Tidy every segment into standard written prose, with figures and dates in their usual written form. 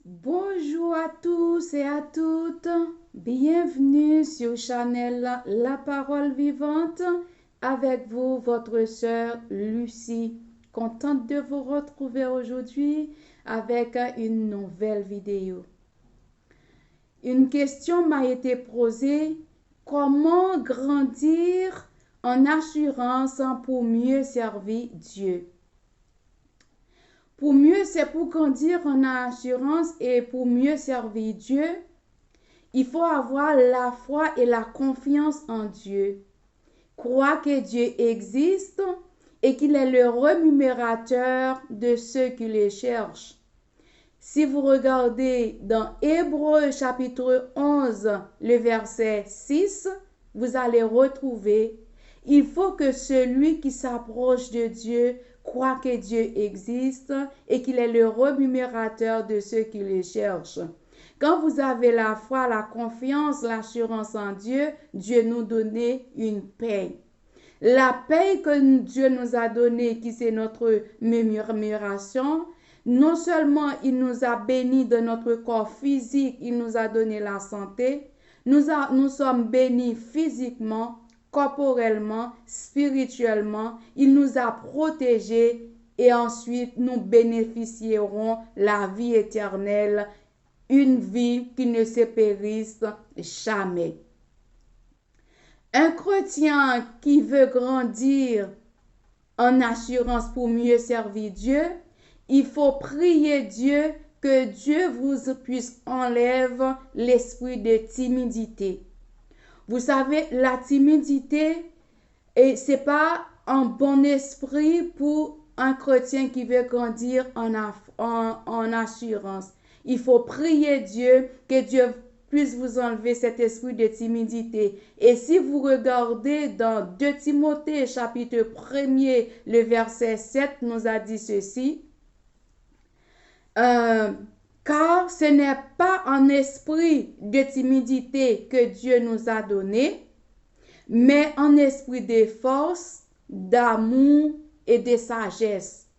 Bonjour à tous et à toutes. Bienvenue sur Chanel La Parole Vivante. Avec vous, votre sœur Lucie. Contente de vous retrouver aujourd'hui avec une nouvelle vidéo. Une question m'a été posée. Comment grandir en assurance pour mieux servir Dieu? C'est pour grandir en assurance et pour mieux servir Dieu, il faut avoir la foi et la confiance en Dieu. Croire que Dieu existe et qu'il est le rémunérateur de ceux qui le cherchent. Si vous regardez dans Hébreux chapitre 11, le verset 6, vous allez retrouver, il faut que celui qui s'approche de Dieu croit que Dieu existe et qu'il est le rémunérateur de ceux qui le cherchent. Quand vous avez la foi, la confiance, l'assurance en Dieu, Dieu nous donne une paix. La paix que Dieu nous a donnée, qui c'est notre rémunération, non seulement il nous a bénis de notre corps physique, il nous a donné la santé, nous sommes bénis physiquement, corporellement, spirituellement, il nous a protégés et ensuite nous bénéficierons la vie éternelle, une vie qui ne se périsse jamais. Un chrétien qui veut grandir en assurance pour mieux servir Dieu, il faut prier Dieu que Dieu vous puisse enlever l'esprit de timidité. Vous savez, la timidité, c'est pas un bon esprit pour un chrétien qui veut grandir en assurance. Il faut prier Dieu, que Dieu puisse vous enlever cet esprit de timidité. Et si vous regardez dans 2 Timothée chapitre 1er, le verset 7 nous a dit ceci. Car ce n'est pas un esprit de timidité que Dieu nous a donné, mais un esprit de force, d'amour et de sagesse.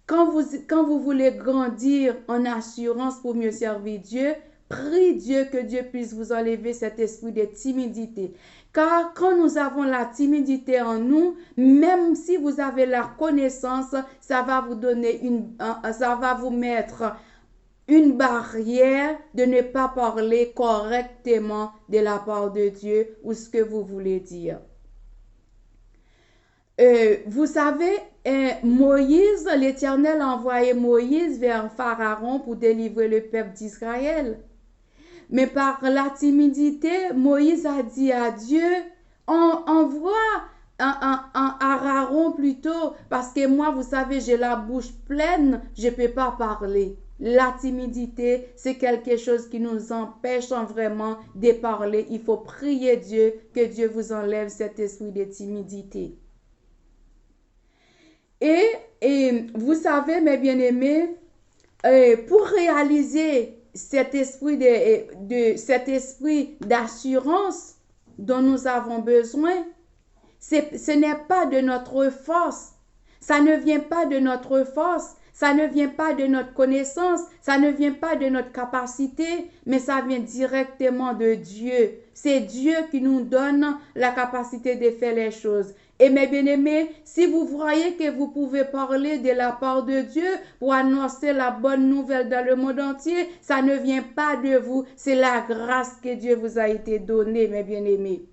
Quand vous voulez grandir en assurance pour mieux servir Dieu, prie Dieu que Dieu puisse vous enlever cet esprit de timidité. Car quand nous avons la timidité en nous, même si vous avez la connaissance, ça va vous mettre une barrière de ne pas parler correctement de la part de Dieu ou ce que vous voulez dire. Vous savez, Moïse, l'Éternel a envoyé Moïse vers Pharaon pour délivrer le peuple d'Israël. Mais par la timidité, Moïse a dit à Dieu, envoie un Aaron plutôt, parce que moi, vous savez, j'ai la bouche pleine, je ne peux pas parler. La timidité, c'est quelque chose qui nous empêche vraiment de parler. Il faut prier Dieu, que Dieu vous enlève cet esprit de timidité. Et vous savez, mes bien-aimés, pour réaliser cet esprit d'assurance dont nous avons besoin, ce n'est pas de notre force. Ça ne vient pas de notre force. Ça ne vient pas de notre connaissance, ça ne vient pas de notre capacité, mais ça vient directement de Dieu. C'est Dieu qui nous donne la capacité de faire les choses. Et mes bien-aimés, si vous voyez que vous pouvez parler de la part de Dieu pour annoncer la bonne nouvelle dans le monde entier, ça ne vient pas de vous, c'est la grâce que Dieu vous a été donnée, mes bien-aimés.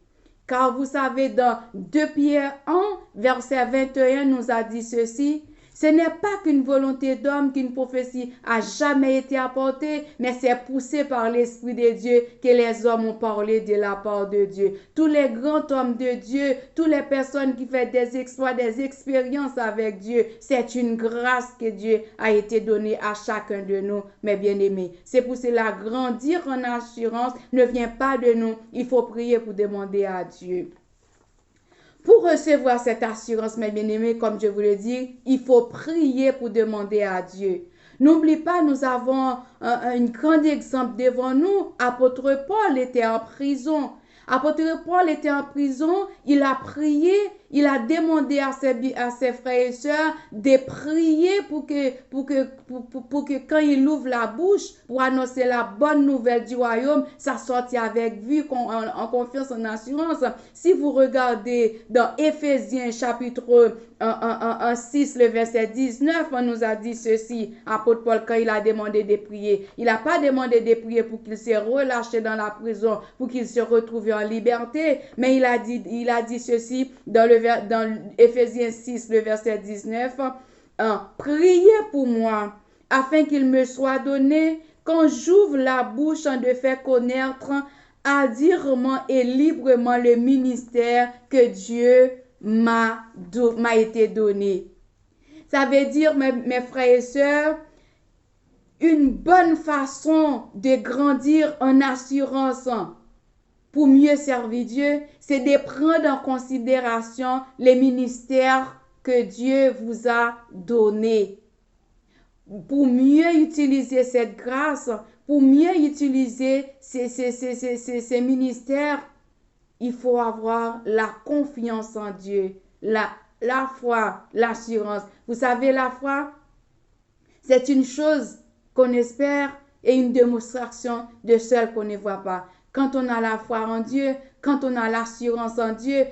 Car vous savez, dans 2 Pierre 1, verset 21, nous a dit ceci. Ce n'est pas qu'une volonté d'homme qu'une prophétie a jamais été apportée, mais c'est poussé par l'Esprit de Dieu que les hommes ont parlé de la part de Dieu. Tous les grands hommes de Dieu, toutes les personnes qui font des exploits, des expériences avec Dieu, c'est une grâce que Dieu a été donnée à chacun de nous, mes bien-aimés. C'est pour cela, grandir en assurance ne vient pas de nous. Il faut prier pour demander à Dieu. Pour recevoir cette assurance, mes bien-aimés, comme je vous le dis, il faut prier pour demander à Dieu. N'oublie pas, nous avons un grand exemple devant nous. Apôtre Paul était en prison. Apôtre Paul était en prison, il a prié, il a demandé à ses frères et sœurs de prier pour que quand il ouvre la bouche pour annoncer la bonne nouvelle du royaume, ça sortit avec vue, en confiance, en assurance. Si vous regardez dans Éphésiens chapitre 6, le verset 19, on nous a dit ceci, apôtre Paul, quand il a demandé de prier. Il n'a pas demandé de prier pour qu'il se relâche dans la prison, pour qu'il se retrouve en liberté, mais il a dit ceci dans Éphésiens 6, le verset 19, priez pour moi, afin qu'il me soit donné, quand j'ouvre la bouche, de faire connaître ardemment et librement le ministère que Dieu m'a été donné. Ça veut dire, mes frères et sœurs, une bonne façon de grandir en assurance pour mieux servir Dieu, c'est de prendre en considération les ministères que Dieu vous a donnés. Pour mieux utiliser cette grâce, pour mieux utiliser ces ministères, il faut avoir la confiance en Dieu, la foi, l'assurance. Vous savez, la foi, c'est une chose qu'on espère et une démonstration de celle qu'on ne voit pas. Quand on a la foi en Dieu, quand on a l'assurance en Dieu,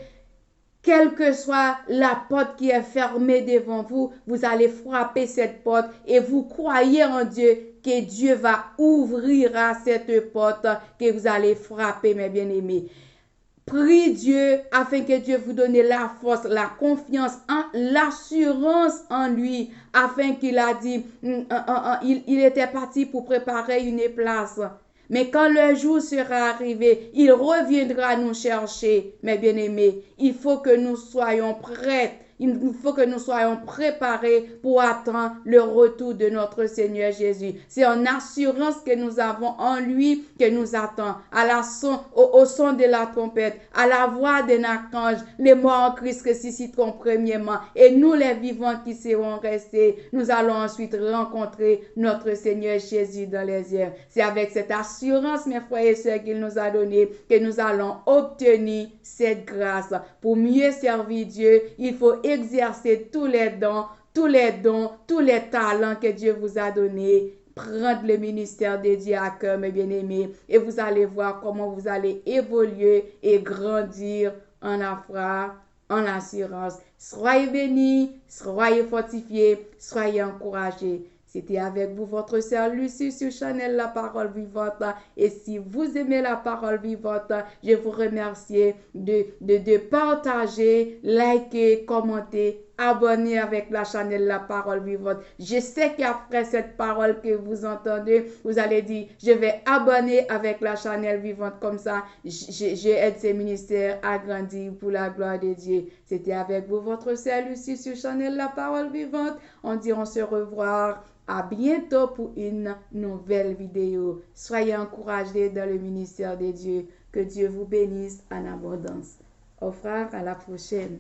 quelle que soit la porte qui est fermée devant vous, vous allez frapper cette porte et vous croyez en Dieu que Dieu va ouvrir à cette porte que vous allez frapper, mes bien-aimés. Prie Dieu afin que Dieu vous donne la force, la confiance, l'assurance en lui, afin qu'il a dit, il était parti pour préparer une place. Mais quand le jour sera arrivé, il reviendra nous chercher, mes bien-aimés. Il faut que nous soyons prêts. Il faut que nous soyons préparés pour attendre le retour de notre Seigneur Jésus. C'est en assurance que nous avons en lui que nous attendons. Au son de la trompette, à la voix d'un archange, les morts en Christ ressusciteront premièrement. Et nous, les vivants qui seront restés, nous allons ensuite rencontrer notre Seigneur Jésus dans les airs. C'est avec cette assurance, mes frères et sœurs, qu'il nous a donné que nous allons obtenir cette grâce. Pour mieux servir Dieu, il faut exercer tous les dons, tous les talents que Dieu vous a donnés. Prendre le ministère de Dieu à cœur, mes bien-aimés, et vous allez voir comment vous allez évoluer et grandir en la foi, en assurance. Soyez bénis, soyez fortifiés, soyez encouragés. C'était avec vous votre sœur Lucie sur Channel La Parole Vivante. Et si vous aimez La Parole Vivante, je vous remercie de partager, liker, commenter, abonner avec la Channel La Parole Vivante. Je sais qu'après cette parole que vous entendez, vous allez dire, je vais abonner avec la Channel Vivante. Comme ça, j'aide ces ministères à grandir pour la gloire de Dieu. C'était avec vous votre sœur Lucie sur Channel La Parole Vivante. On se revoir. À bientôt pour une nouvelle vidéo. Soyez encouragés dans le ministère de Dieu. Que Dieu vous bénisse en abondance. Au revoir, à la prochaine.